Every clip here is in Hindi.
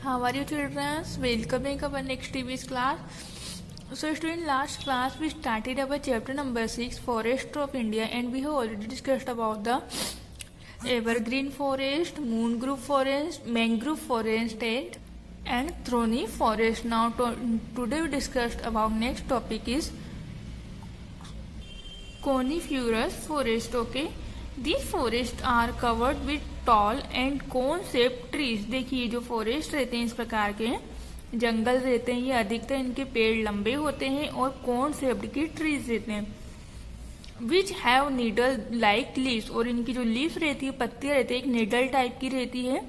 How are you children? Welcome to our next TV's class. So student, last class we started our chapter number 6, Forest of India, and we have already discussed about the evergreen forest, moon group forest, mangrove forest, and thorny forest. Now today we discussed about next topic is coniferous forest. Okay, these forests are covered with tall and cone shaped trees. देखिए जो फॉरेस्ट रहते हैं इस प्रकार के जंगल रहते हैं, ये अधिकतर इनके पेड़ लंबे होते हैं और कोन शेप्ड की ट्रीज रहते हैं। विच हैव नीडल लाइक लीव्स, और इनकी जो लीव्स रहती है, पत्तियां रहती है, एक नीडल टाइप की रहती है।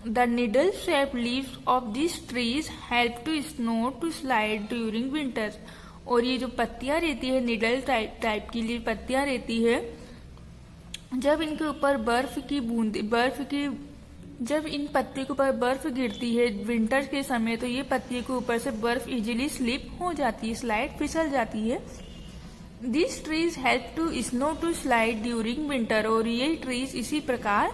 The needle shape leaves of this trees help to snow to slide during winters, और ये जो पत्तियां रहती है, नीडल टाइप की पत्तियां रहती है, जब इनके ऊपर जब इन पत्तियों के ऊपर बर्फ गिरती है विंटर के समय, तो ये पत्तियों के ऊपर से बर्फ इजीली स्लिप हो जाती है, स्लाइड फिसल जाती है। This trees help to snow to slide during winter, और ये ट्रीज इसी प्रकार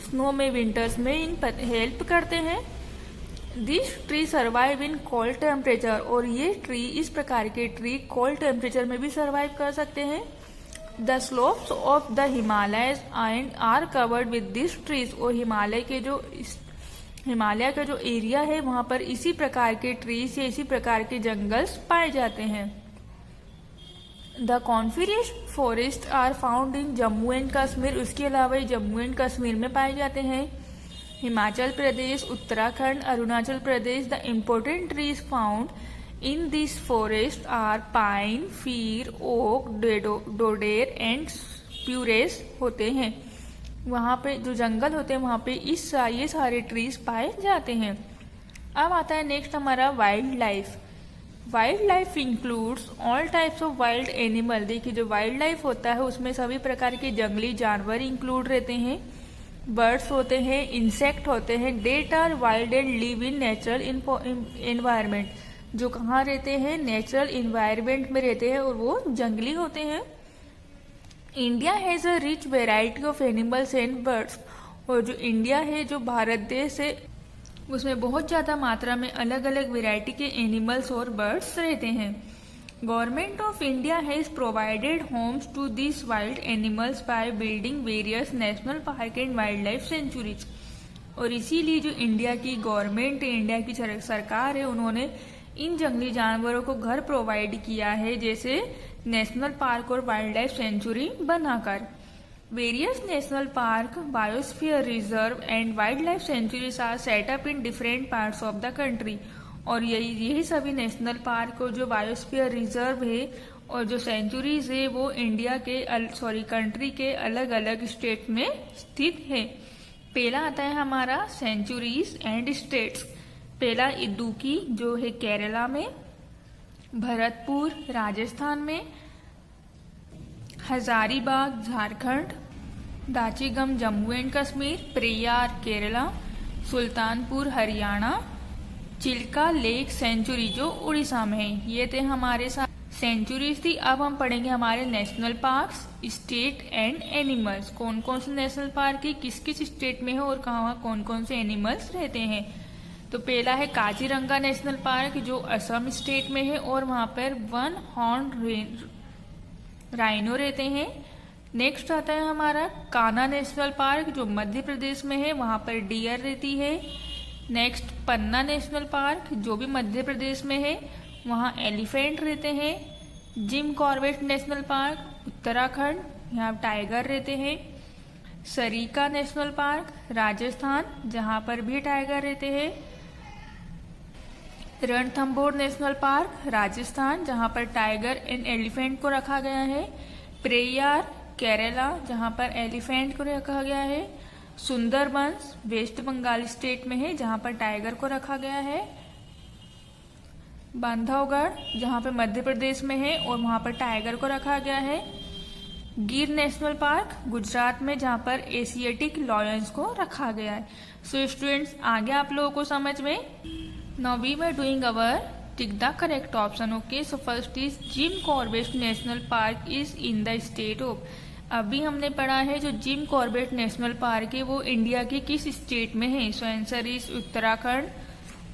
स्नो में विंटर्स में इन हेल्प करते हैं। This tree survive in cold temperature, और ये ट्री इस प्रकार के ट्री कोल्ड टेम्परेचर में भी सर्वाइव कर सकते हैं। The slopes of the Himalayas are covered with this trees, और हिमालय का जो एरिया है वहां पर इसी प्रकार के ट्रीज या इसी प्रकार के जंगल्स पाए जाते हैं। The coniferous forest are found in Jammu and Kashmir, उसके अलावा जम्मू एंड कश्मीर में पाए जाते हैं। Himachal Pradesh, Uttarakhand, Arunachal Pradesh. The important trees found in this forest are pine, fir, oak, deodar and spruce होते हैं। वहां पे जो जंगल होते हैं वहां पे ये सारे ट्रीज पाए जाते हैं। अब आता है नेक्स्ट हमारा wild life. Wild life includes all types of wild animal. देखिए जो वाइल्ड लाइफ होता है उसमें सभी प्रकार के जंगली जानवर इंक्लूड रहते हैं, बर्ड्स होते हैं, इंसेक्ट होते हैं। That are wild and live in natural environment, जो कहाँ रहते हैं, नेचुरल इन्वायरमेंट में रहते हैं और वो जंगली होते हैं। India has a rich variety of animals and birds, और जो इंडिया है, जो भारत देश है, उसमें बहुत ज्यादा मात्रा में अलग अलग वेराइटी के एनिमल्स और बर्ड्स रहते हैं। Government of India has provided homes to this wild animals by building various national park and wild life sanctuaries, और इसीलिए जो इंडिया की गवर्नमेंट है, इंडिया की सरकार है, उन्होंने इन जंगली जानवरों को घर प्रोवाइड किया है, जैसे नेशनल पार्क और वाइल्ड लाइफ सेंचुरी बनाकर। Various national park, biosphere reserve and wild life sanctuaries are set up in different parts of the country, और यही सभी नेशनल पार्क और जो बायोस्फीयर रिजर्व है और जो सेंचुरीज है वो इंडिया के कंट्री के अलग अलग स्टेट में स्थित है। पहला आता है हमारा सेंचुरीज एंड स्टेट्स। पहला इदुक्की जो है केरला में, भरतपुर राजस्थान में, Hazaribagh Jharkhand, Dachigam Jammu and Kashmir, Periyar Kerala, Sultanpur Haryana, Chilka lake sanctuary जो उड़ीसा में है। ये थे हमारे साथ सेंचुरीज थी। अब हम पढ़ेंगे हमारे national parks, state and animals. कौन कौन से नेशनल पार्क है, किस किस स्टेट में है और कहाँ कौन कौन से एनिमल्स रहते हैं। तो पहला है काजीरंगा नेशनल पार्क जो असम स्टेट में है, और वहां पर 1 हॉर्न राइनो रहते हैं। नेक्स्ट आता है हमारा कान्हा नेशनल पार्क जो मध्य प्रदेश में है, वहां पर डियर रहती है। नेक्स्ट पन्ना नेशनल पार्क जो भी मध्य प्रदेश में है, वहां एलिफेंट रहते हैं। Jim Corbett national park Uttarakhand, यहाँ टाइगर रहते हैं। सरिका नेशनल पार्क राजस्थान, जहां पर भी टाइगर रहते हैं। रणथंभौर नेशनल पार्क राजस्थान, जहां पर टाइगर एंड एलिफेंट को रखा गया है। प्रेयार केरला, जहां पर एलिफेंट को रखा गया है। सुंदरबंस वेस्ट बंगाल स्टेट में है, जहां पर टाइगर को रखा गया है। बांधवगढ़ जहां पर मध्य प्रदेश में है और वहां पर टाइगर को रखा गया है। गिर नेशनल पार्क गुजरात में, जहां पर एशियाटिक लॉयंस को रखा गया है। सो स्टूडेंट्स, आगे आप लोगों को समझ में। Now we were doing our tick the correct option. Okay, so first is Jim Corbett National Park is in the state of, अभी हमने पढ़ा है जो जिम कॉर्बेट नेशनल पार्क है वो इंडिया के किस स्टेट में है। So answer is Uttarakhand,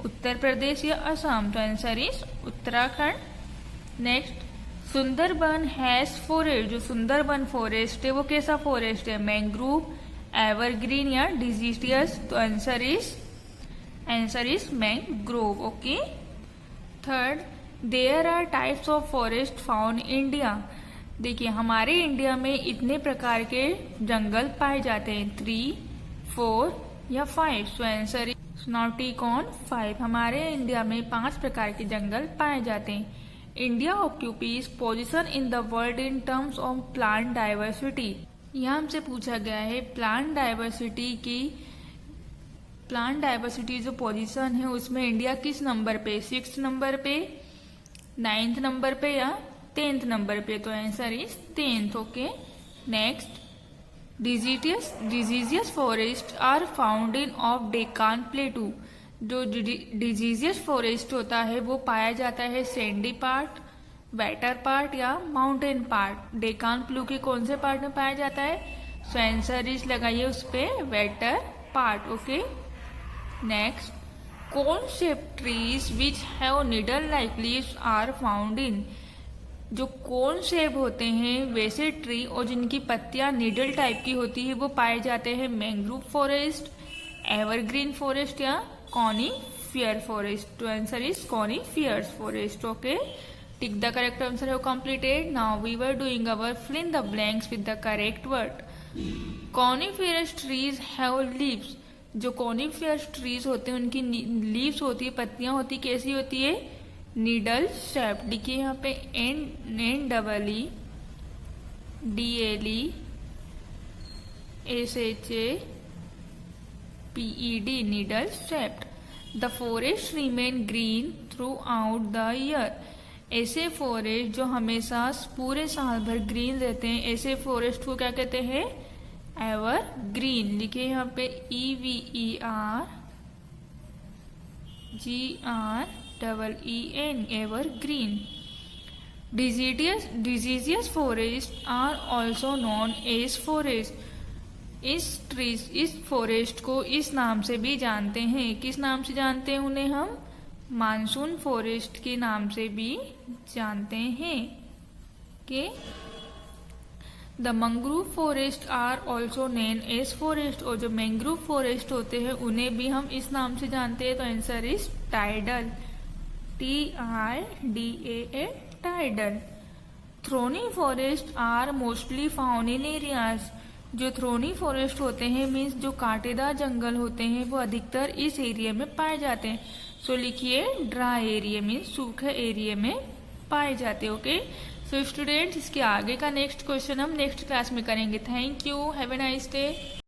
Uttar Pradesh या असम। तो answer is Uttarakhand. Next, Sundarban has forest, जो सुंदरबन फॉरेस्ट है वो कैसा फॉरेस्ट है, मैंग्रोव, एवरग्रीन या डिजीडियस। तो answer is mangrove. Okay. Third, there are types of forest found in India. देखिए हमारे इंडिया में इतने प्रकार के जंगल पाए जाते हैं, 3, 4 या 5। So answer is not tick on 5। हमारे इंडिया में 5 प्रकार के जंगल पाए जाते हैं। India occupies position in the world in terms of plant diversity. यहाँ हमसे पूछा गया है प्लांट डाइवर्सिटी जो पोजीशन है उसमें इंडिया किस नंबर पे, 6th नंबर पे, 9th नंबर पे या 10th नंबर पे। तो answer is 10th। Okay. Next, deciduous forest are found in of Deccan plateau. जो डिजीजियस फॉरेस्ट होता है वो पाया जाता है सैंडी पार्ट, वेटर पार्ट या माउंटेन पार्ट। डेकान प्लू के कौन से पार्ट में पाया जाता है। सो आंसर इज लगाइए उस पे वेटर part. Okay. Next, cone shape trees which have needle like leaves are found in. जो कोन शेप होते हैं वैसे ट्री और जिनकी पत्तियां नीडल टाइप की होती है वो पाए जाते हैं मैंग्रोव फॉरेस्ट, एवरग्रीन फॉरेस्ट या कॉनिफियर फॉरेस्ट। तो answer is coniferous forest. Okay. Tick the correct answer have completed. Now we were doing our fill in the blanks with the correct word. Coniferous trees have leaves. जो कॉनिफियरस ट्रीज होते हैं उनकी लीव्स होती है, पत्तियां होती, कैसी होती है, नीडल शेप। देखिए यहाँ पे NEEDLE SHAPED needle shaped. The forest remain green through out the year. ऐसे फॉरेस्ट जो हमेशा पूरे साल भर ग्रीन रहते हैं ऐसे फॉरेस्ट को क्या कहते हैं, एवर ग्रीन। लिखिए यहाँ पे EVERGREEN evergreen. Deciduous forest are also known as forest. इस फॉरेस्ट को इस नाम से भी जानते हैं। किस नाम से जानते हैं उन्हें हम, मानसून फॉरेस्ट के नाम से भी जानते हैं। के the mangrove forest are also known as forest. और जो मैंग्रोव फॉरेस्ट होते हैं उन्हें भी हम इस नाम से जानते हैं। तो answer is tidal, TIDAL tidal. Thorny forest are mostly found in areas. जो थ्रोनी फॉरेस्ट होते हैं मीन्स जो कांटेदार जंगल होते हैं वो अधिकतर इस एरिया में पाए जाते हैं। सो लिखिए ड्राई एरिया मीन्स सूखे एरिया में पाए जाते हैं। ओके। सो स्टूडेंट्स इसके आगे का नेक्स्ट क्वेश्चन हम नेक्स्ट क्लास में करेंगे। Thank you, have a nice day.